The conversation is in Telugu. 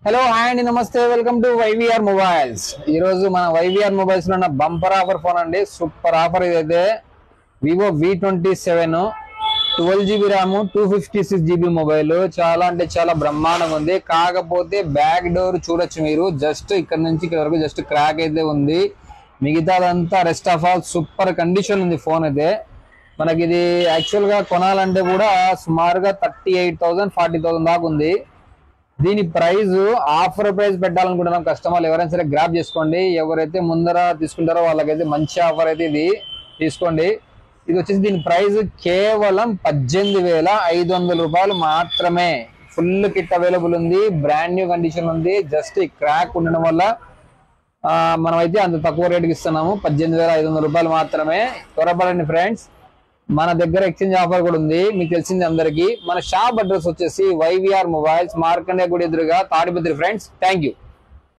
హలో హాయ్ అండి, నమస్తే, వెల్కమ్ టు వైవిఆర్ మొబైల్స్. ఈ రోజు మన వైవిఆర్ మొబైల్స్ లో ఉన్న బంపర్ ఆఫర్ ఫోన్ అండి. సూపర్ ఆఫర్ ఇదైతే Vivo V27 12GB RAM 256GB mobile. చాలా అంటే చాలా బ్రహ్మాండంగా ఉంది. కాకపోతే బ్యాక్ డోర్ చూడొచ్చు మీరు, జస్ట్ ఇక్కడ నుంచి ఇక్కడ వరకు జస్ట్ క్రాక్ అయితే ఉంది. మిగతాదంతా rest of all super condition ఉంది ఫోన్ అయితే. మనకి ఇది యాక్చువల్ గా కొనాలంటే కూడా సుమారుగా 38,000 40,000 దాకా ఉంది. దీని ప్రైస్ ఆఫర్ ప్రైస్ పెట్టాలనుకుంటున్నాం. కస్టమర్లు ఎవరైనా సరే గ్రాప్ చేసుకోండి. ఎవరైతే ముందర తీసుకుంటారో వాళ్ళకైతే మంచి ఆఫర్ అయితే ఇది తీసుకోండి. ఇది వచ్చేసి దీని ప్రైస్ కేవలం 18,500 రూపాయలు మాత్రమే. ఫుల్ కిట్ అవైలబుల్ ఉంది, బ్రాండ్ న్యూ కండిషన్ ఉంది. జస్ట్ ఈ క్రాక్ ఉండడం వల్ల మనం అయితే అంత తక్కువ రేటుకి ఇస్తున్నాము. 18,500 రూపాయలు మాత్రమే. త్వరపడండి ఫ్రెండ్స్. మన దగ్గర ఎక్స్చేంజ్ ఆఫర్ కూడా ఉంది, మీకు తెలిసింది అందరికి. మన షాప్ అడ్రస్ వచ్చేసి వైవిఆర్ మొబైల్స్, మార్కండే గుడి ఎదురుగా, తాడిపత్రి ఫ్రెండ్స్. Thank you.